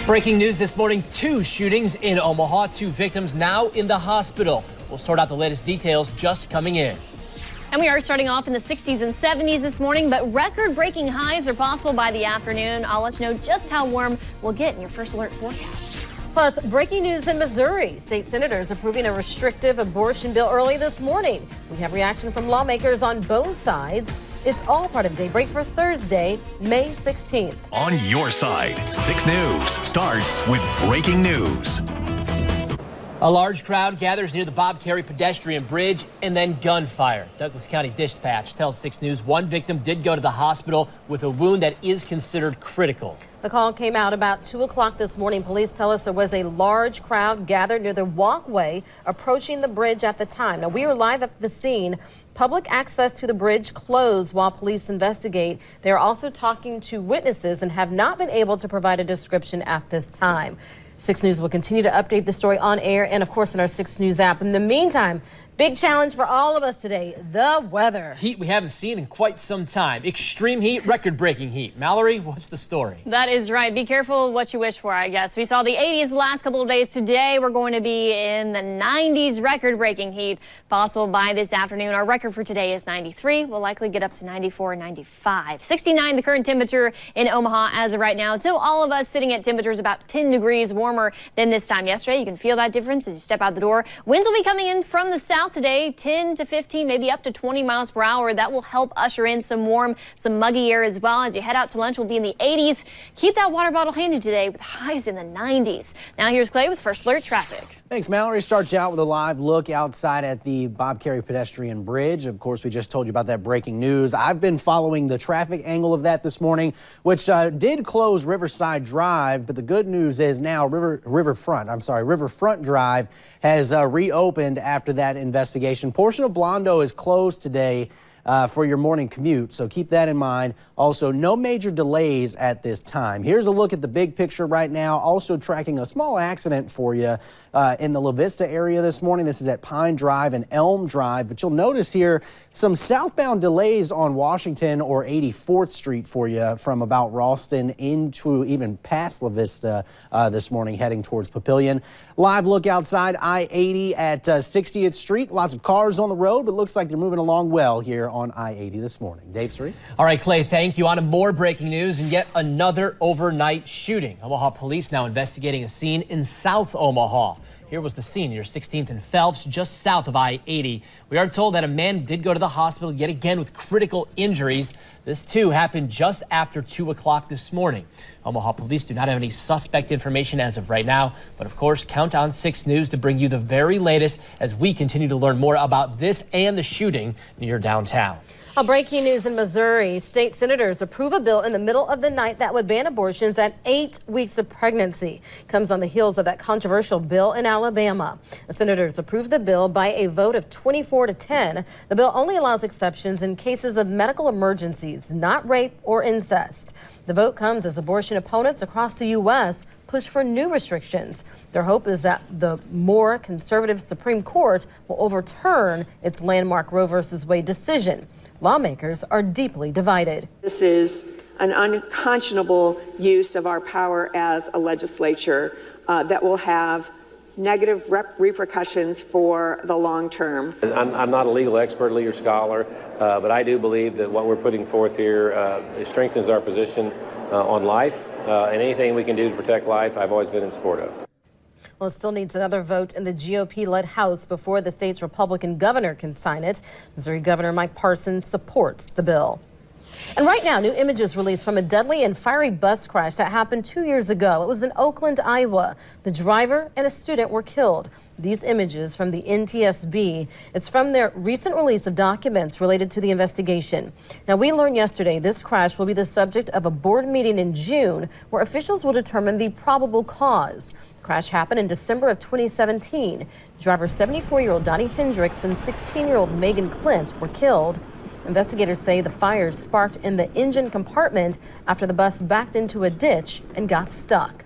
Breaking news this morning, 2 shootings in Omaha, 2 victims now in the hospital. We'll sort out the latest details just coming in. And we are starting off in the 60s and 70s this morning, but record-breaking highs are possible by the afternoon. I'll let you know just how warm we'll get in your first alert forecast. Plus, breaking news in Missouri. State senators approving a restrictive abortion bill early this morning. We have reaction from lawmakers on both sides. It's all part of Daybreak for Thursday, May 16th. On your side, 6 News starts with breaking news. A large crowd gathers near the Bob Carey Pedestrian Bridge and then gunfire. Douglas County Dispatch tells 6 News one victim did go to the hospital with a wound that is considered critical. The call came out about 2 o'clock this morning. Police tell us there was a large crowd gathered near the walkway approaching the bridge at the time. Now, we are live at the scene. Public access to the bridge closed while police investigate. They are also talking to witnesses and have not been able to provide a description at this time. 6 News will continue to update the story on air and, of course, in our 6 News app. In the meantime, big challenge for all of us today, the weather. Heat we haven't seen in quite some time. Extreme heat, record-breaking heat. Mallory, what's the story? That is right. Be careful what you wish for, I guess. We saw the 80s the last couple of days. Today, we're going to be in the 90s, record-breaking heat possible by this afternoon. Our record for today is 93. We'll likely get up to 94 and 95. 69, the current temperature in Omaha as of right now. So all of us sitting at temperatures about 10 degrees warmer than this time yesterday. You can feel that difference as you step out the door. Winds will be coming in from the south today, 10 to 15, maybe up to 20 miles per hour. That will help usher in some warm, some muggy air as well. As you head out to lunch, we'll be in the 80s. Keep that water bottle handy today with highs in the 90s. Now here's Clay with First Alert Traffic. Thanks, Mallory. Starts you out with a live look outside at the Bob Carey Pedestrian Bridge. Of course, we just told you about that breaking news. I've been following the traffic angle of that this morning, which did close Riverside Drive, but the good news is now Riverfront Drive has reopened after that investigation. Portion of Blondo is closed today for your morning commute, so keep that in mind. Also, no major delays at this time. Here's a look at the big picture right now. Also tracking a small accident for you in the La Vista area this morning. This is at Pine Drive and Elm Drive, but you'll notice here some southbound delays on Washington or 84th Street for you from about Ralston into even past La Vista this morning, heading towards Papillion. Live look outside I-80 at 60th Street. Lots of cars on the road, but looks like they're moving along well here on I-80 this morning. Dave Cerise. All right, Clay, thank you. On to more breaking news and yet another overnight shooting. Omaha police now investigating a scene in South Omaha. Here was the scene near 16th and Phelps, just south of I-80. We are told that a man did go to the hospital yet again with critical injuries. This, too, happened just after 2 o'clock this morning. Omaha police do not have any suspect information as of right now, but of course, count on 6 News to bring you the very latest as we continue to learn more about this and the shooting near downtown. Breaking news in Missouri. State senators approve a bill in the middle of the night that would ban abortions at 8 weeks of pregnancy. Comes on the heels of that controversial bill in Alabama. The senators approved the bill by a vote of 24 to 10. The bill only allows exceptions in cases of medical emergencies, not rape or incest. The vote comes as abortion opponents across the U.S. push for new restrictions. Their hope is that the more conservative Supreme Court will overturn its landmark Roe v. Wade decision. Lawmakers are deeply divided. This is an unconscionable use of our power as a legislature that will have negative repercussions for the long term. I'm not a legal expert, legal scholar, but I do believe that what we're putting forth here strengthens our position on life, and anything we can do to protect life, I've always been in support of. Well, it still needs another vote in the GOP-led House before the state's Republican governor can sign it. Missouri Governor Mike Parson supports the bill. And right now, new images released from a deadly and fiery bus crash that happened 2 years ago. It was in Oakland, Iowa. The driver and a student were killed. These images from the NTSB, it's from their recent release of documents related to the investigation. Now, we learned yesterday this crash will be the subject of a board meeting in June where officials will determine the probable cause. The crash happened in December of 2017. Driver 74-year-old Donnie Hendricks and 16-year-old Megan Clint were killed. Investigators say the fires sparked in the engine compartment after the bus backed into a ditch and got stuck.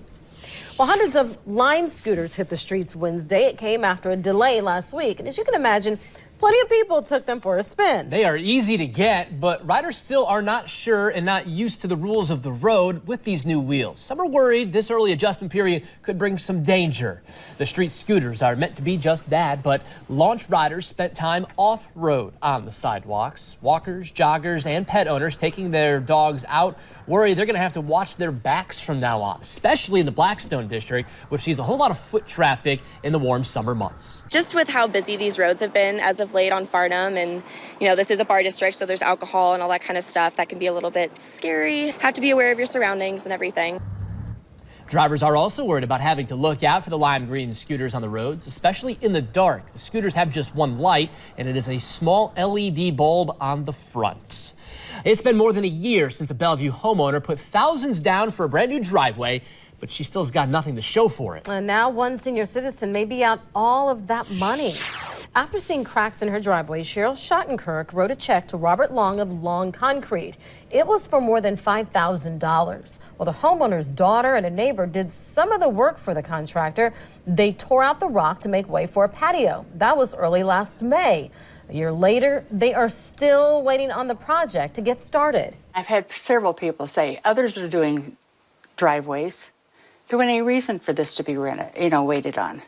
Well, hundreds of Lime scooters hit the streets Wednesday. It came after a delay last week. And as you can imagine, Plenty of people took them for a spin. They are easy to get, but riders still are not sure and not used to the rules of the road with these new wheels. Some are worried this early adjustment period could bring some danger. The street scooters are meant to be just that, but launch riders spent time off-road on the sidewalks. Walkers, joggers, and pet owners taking their dogs out worry they're going to have to watch their backs from now on, especially in the Blackstone district, which sees a whole lot of foot traffic in the warm summer months. Just with how busy these roads have been as of late on Farnham, and this is a bar district, so there's alcohol and all that kind of stuff that can be a little bit scary. Have to be aware of your surroundings and everything. Drivers are also worried about having to look out for the lime green scooters on the roads, especially in the dark. The scooters have just one light, and it is a small LED bulb on the front. It's been more than a year since a Bellevue homeowner put thousands down for a brand new driveway, but she still's got nothing to show for it. And now one senior citizen may be out all of that money. After seeing cracks in her driveway, Cheryl Schottenkirk wrote a check to Robert Long of Long Concrete. It was for more than $5,000. Well, the homeowner's daughter and a neighbor did some of the work for the contractor. They tore out the rock to make way for a patio. That was early last May. A year later, they are still waiting on the project to get started. I've had several people say others are doing driveways. There wasn't any reason for this to be waited on.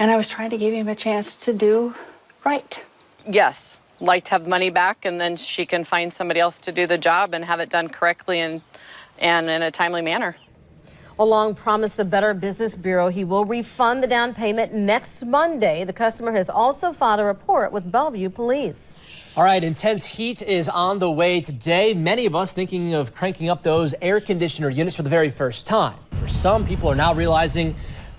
And I was trying to give him a chance to do right. Yes, like to have money back, and then she can find somebody else to do the job and have it done correctly and in a timely manner. Long promised the Better Business Bureau he will refund the down payment next Monday. The customer has also filed a report with Bellevue Police. All right, intense heat is on the way today. Many of us thinking of cranking up those air conditioner units for the very first time. For some, people are now realizing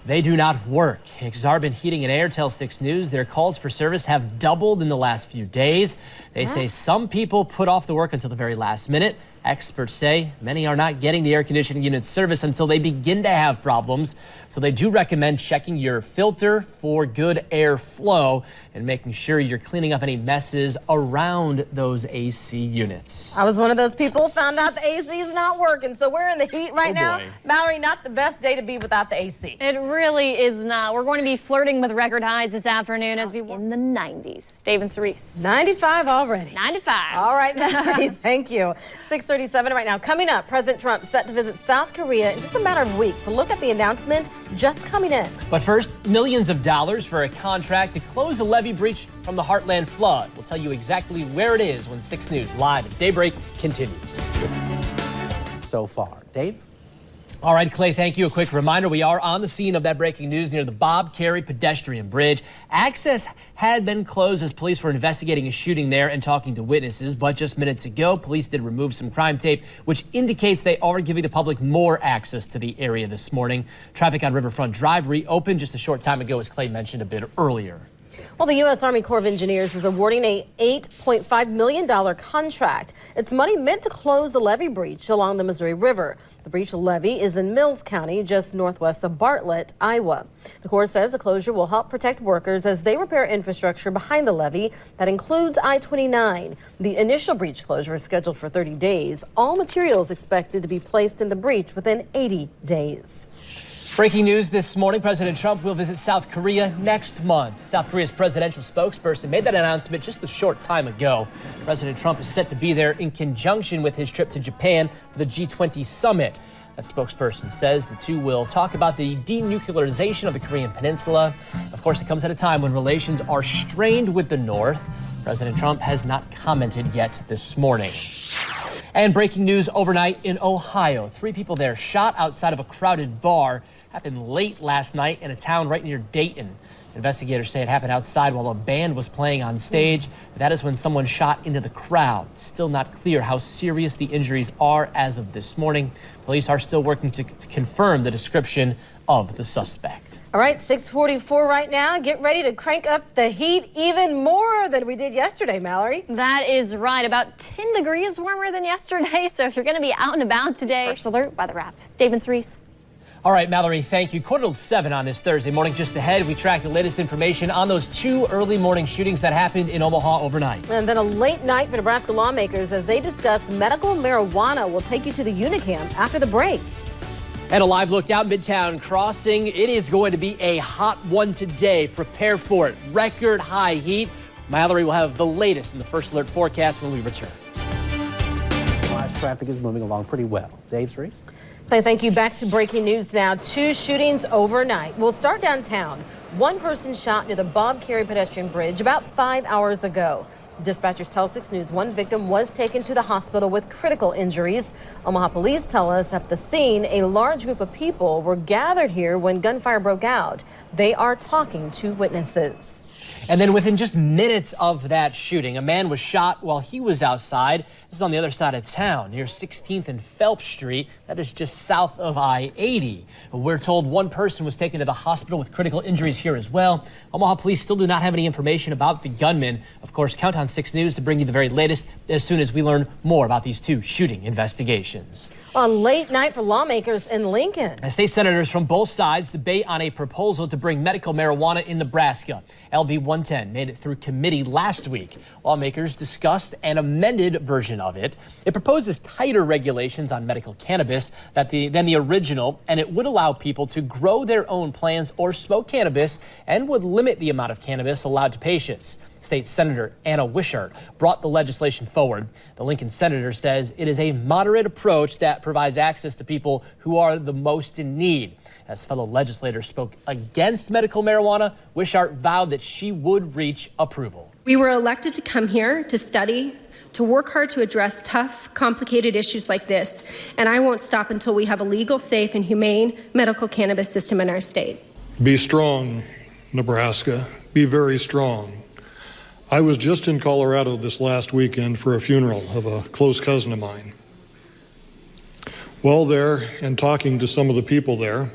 they do not work. Exarban Heating and Air tells 6 News their calls for service have doubled in the last few days. They say some people put off the work until the very last minute. Experts say many are not getting the air conditioning unit service until they begin to have problems. So they do recommend checking your filter for good airflow and making sure you're cleaning up any messes around those AC units. I was one of those people who found out the AC is not working, so we're in the heat right now. Boy. Mallory, not the best day to be without the AC. It really is not. We're going to be flirting with record highs this afternoon as we in the 90s. Dave and Cerise. 95 already. 95. All right, Mallory, thank you. 6:37 right now. Coming up, President Trump set to visit South Korea in just a matter of weeks to look at the announcement just coming in. But first, millions of dollars for a contract to close a levee breach from the Heartland flood. We'll tell you exactly where it is when 6 News Live at Daybreak continues. So far. Dave? All right, Clay, thank you. A quick reminder, we are on the scene of that breaking news near the Bob Carey Pedestrian Bridge. Access had been closed as police were investigating a shooting there and talking to witnesses. But just minutes ago, police did remove some crime tape, which indicates they are giving the public more access to the area this morning. Traffic on Riverfront Drive reopened just a short time ago, as Clay mentioned a bit earlier. Well, the U.S. Army Corps of Engineers is awarding a $8.5 million contract. It's money meant to close the levee breach along the Missouri River. The breach levee is in Mills County, just northwest of Bartlett, Iowa. The Corps says the closure will help protect workers as they repair infrastructure behind the levee. That includes I-29. The initial breach closure is scheduled for 30 days. All materials expected to be placed in the breach within 80 days. Breaking news this morning, President Trump will visit South Korea next month. South Korea's presidential spokesperson made that announcement just a short time ago. President Trump is set to be there in conjunction with his trip to Japan for the G20 summit. That spokesperson says the two will talk about the denuclearization of the Korean peninsula. Of course, it comes at a time when relations are strained with the North. President Trump has not commented yet this morning. And breaking news overnight in Ohio. 3 people there shot outside of a crowded bar. Happened late last night in a town right near Dayton. Investigators say it happened outside while a band was playing on stage. That is when someone shot into the crowd. Still not clear how serious the injuries are as of this morning. Police are still working to confirm the description of the suspect. All right, 6:44 right now. Get ready to crank up the heat even more than we did yesterday, Mallory. That is right. About 10 degrees warmer than yesterday. So if you're going to be out and about today, first alert by the wrap. Dave and Cerise. All right, Mallory, thank you. 6:45 on this Thursday morning. Just ahead, we track the latest information on those 2 early morning shootings that happened in Omaha overnight. And then a late night for Nebraska lawmakers as they discuss medical marijuana. We'll take you to the Unicamp after the break. And a live look out Midtown Crossing. It is going to be a hot one today. Prepare for it. Record high heat. Mallory will have the latest in the first alert forecast when we return. Traffic is moving along pretty well. Dave, Cerise? Clay, thank you. Back to breaking news now. 2 shootings overnight. We'll start downtown. 1 person shot near the Bob Carey Pedestrian Bridge about 5 hours ago. Dispatchers tell 6 News 1 victim was taken to the hospital with critical injuries. Omaha police tell us at the scene, a large group of people were gathered here when gunfire broke out. They are talking to witnesses. And then within just minutes of that shooting, a man was shot while he was outside. This is on the other side of town near 16th and Phelps Street. That is just south of I-80. We're told 1 person was taken to the hospital with critical injuries here as well. Omaha police still do not have any information about the gunman. Of course, count on 6 News to bring you the very latest as soon as we learn more about these 2 shooting investigations. A late night for lawmakers in Lincoln. And state senators from both sides debate on a proposal to bring medical marijuana in Nebraska. LB 110 made it through committee last week. Lawmakers discussed an amended version of it. It proposes tighter regulations on medical cannabis than the original, and it would allow people to grow their own plants or smoke cannabis and would limit the amount of cannabis allowed to patients. State Senator Anna Wishart brought the legislation forward. The Lincoln senator says it is a moderate approach that provides access to people who are the most in need. As fellow legislators spoke against medical marijuana, Wishart vowed that she would reach approval. We were elected to come here to study, to work hard to address tough, complicated issues like this, and I won't stop until we have a legal, safe, and humane medical cannabis system in our state. Be strong, Nebraska. Be very strong. I was just in Colorado this last weekend for a funeral of a close cousin of mine. While there and talking to some of the people there,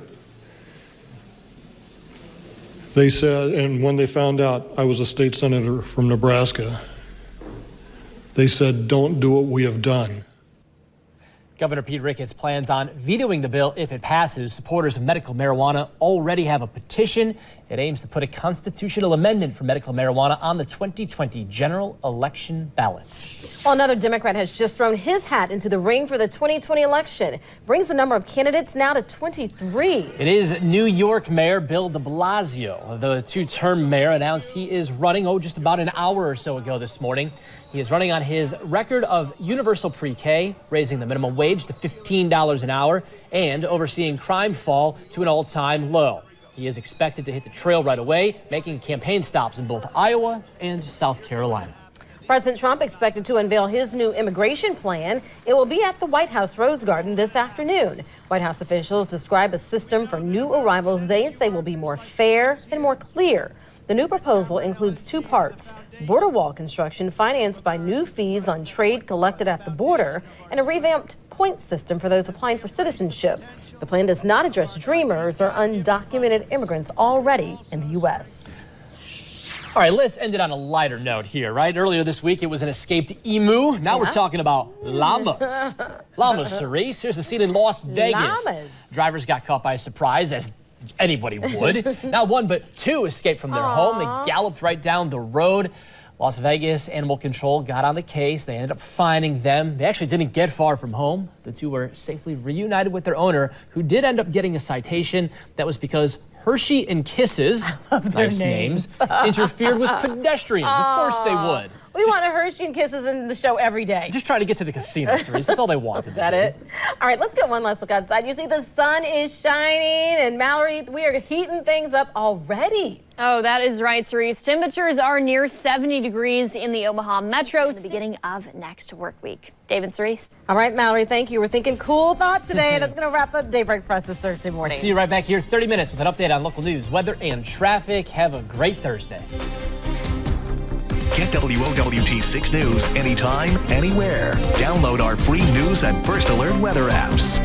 they said, and when they found out I was a state senator from Nebraska, they said, don't do what we have done. Governor Pete Ricketts plans on vetoing the bill if it passes. Supporters of medical marijuana already have a petition. It aims to put a constitutional amendment for medical marijuana on the 2020 general election ballot. Well, another Democrat has just thrown his hat into the ring for the 2020 election. Brings the number of candidates now to 23. It is New York Mayor Bill DeBlasio. The 2-term mayor announced he is running, just about an hour or so ago this morning. He is running on his record of universal pre-K, raising the minimum wage to $15 an hour, and overseeing crime fall to an all-time low. He is expected to hit the trail right away, making campaign stops in both Iowa and South Carolina. President Trump expected to unveil his new immigration plan. It will be at the White House Rose Garden this afternoon. White House officials describe a system for new arrivals they say will be more fair and more clear. The new proposal includes 2 parts: border wall construction financed by new fees on trade collected at the border, and a revamped point system for those applying for citizenship. The plan does not address dreamers or undocumented immigrants already in the U.S. All right, let's end it on a lighter note here, right? Earlier this week, it was an escaped emu. Now we're talking about llamas. Llamas, Cerise. Here's the scene in Las Vegas. Llamas. Drivers got caught by surprise, as anybody would. Not 1, but 2 escaped from their home. They galloped right down the road. Las Vegas Animal Control got on the case. They ended up finding them. They actually didn't get far from home. The 2 were safely reunited with their owner, who did end up getting a citation. That was because Hershey and Kisses, nice names, interfered with pedestrians. Of course they would. We want a Hershey and Kisses in the show every day. Just trying to get to the casino, Cerise. That's all they wanted. Is that it? All right, let's get one last look outside. You see the sun is shining, and Mallory, we are heating things up already. Oh, that is right, Cerise. Temperatures are near 70 degrees in the Omaha Metro at the beginning of next work week. Dave and Cerise. All right, Mallory, thank you. We're thinking cool thoughts today. That's going to wrap up Daybreak for us this Thursday morning. See you right back here, 30 minutes with an update on local news, weather, and traffic. Have a great Thursday. Get WOWT 6 News anytime, anywhere. Download our free news and First Alert weather apps.